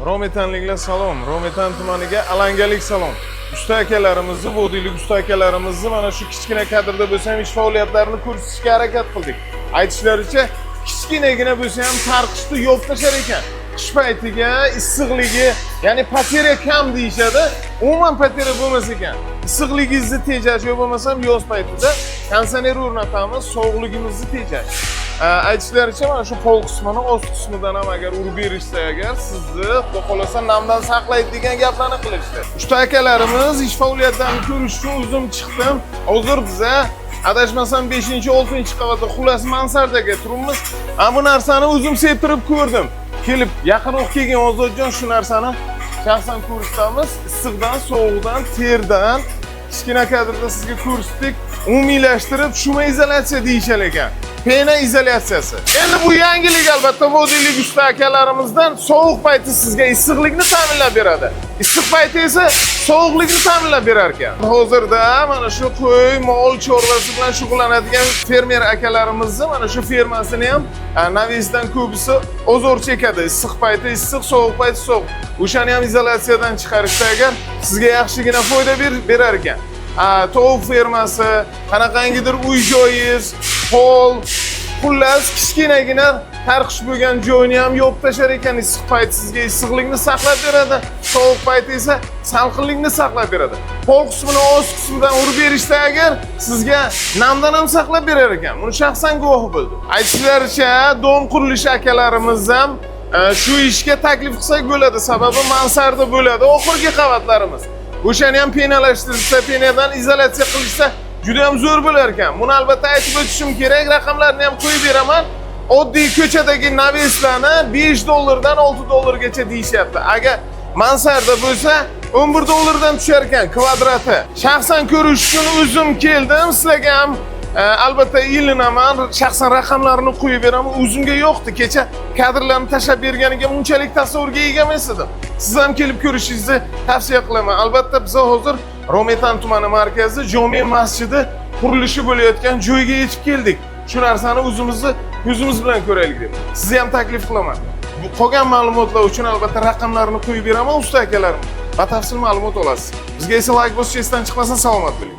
Rometanliklar salom. Rometan tumaniga alangalik salom. Usta akalarimizni, vodiylik usta akalarimizni mana shu kichkina kadrda bo'lsa ham ish faoliyatlarini ko'rsatishga harakat qildik. Aytishlaricha, kichkinagina bo'lsa ham tarqishni yopib tashar ekan. Qish paytiga issiqligi, ya'ni patera kam deyishadi. Umuman patera bo'lmas ekan. Issiqligingizni tejash yo bo'lmasam yoz paytida konditsioner o'rnatamiz, sovuqligimizni tejash. Aytishlaricha mana shu pol qismini ost qismidan ham agar urib berishsa agar sizni xudo xolasa namdan saqlaydi degan gaplarni qilishdi. Usta akalarimiz ish faoliyatlarini ko'rish uchun o'zim chiqdim. Hozir biza adashmasam 5-6 qavatda xullas mansardaga turibmiz. Bu narsani o'zim septirib ko'rdim. Kelib yaqinroq kelgan Ozodjon shu narsani shaxsan ko'rsatamiz. Issiqdan, sovuqdan, terdan kichkina kadrda sizga ko'rsatdik. Umumiylashtirib shuma izolyatsiya deyishar ekan. Pena izolyatsiyasi. Endi bu yangilik albatta vodiylik usta akalarimizdan sovuq payti sizga issiqlikni ta'minlab beradi. Issiq payti esa sovuqlikni ta'minlab berar ekan. Hozirda mana shu qo'y, mol chorvasi bilan shug'ullanadigan fermer akalarimizni mana shu fermasini ham navisdan ko'pisi ozor chekadi. Issiq payti issiq, sovuq payti sovuq. O'shani ham izolyatsiyadan chiqarishda agar sizga yaxshigina foyda berar ekan. Tovuq fermasi, qanaqangidir uy joyingiz, pol, xullas kichkinagina tarqish bo'lgan joyni ham yopib tashar ekan. Issiq payti sizga issiqlikni saqlab beradi, sovuq payti esa salqinlikni saqlab beradi. Pol qismini ost qismidan urib berishda agar sizga namdan ham saqlab berar ekan. Buni shaxsan guvohi bo'ldim. Aytishlaricha, dom qurilish akalarimiz ham shu ishga taklif qilsak bo'ladi, sababi mansarda bo'ladi oxirgi qavatlarimiz. O'shani ham penalashtirsa, penadan izolyatsiya qilishsa juda ham zo'r bo'lar ekan. Buni albatta aytib o'tishim kerak, raqamlarni ham qo'yib beraman. Oddiy ko'chadagi naveslarni $5 dan $6 deyishyapti. Agar mansarda bo'lsa $11 dan tushar ekan kvadrati. Shaxsan ko'rish uchun o'zim keldim, sizlarga ham albatta ilinaman, shaxsan raqamlarini qo'yib beraman. O'zimga yo'qdi, kecha kadrlarni tashlab berganiga bunchalik tasavvurga ega emas edim. Siz ham kelib ko'rishingizni tavsiya qilaman. Albatta biz hozir Rometan tumani markazi Jome masjidi qurilishi bo'layotgan joyga yetib keldik. Shu narsani o'zimiz bilan ko'raylik deb. Sizni ham taklif qilaman. Bu qolgan ma'lumotlar uchun albatta raqamlarini qo'yib beraman usta akalarim. Batafsil ma'lumot olasiz. Bizga esa like bosishdan chiqmasin, salomat bo'ling.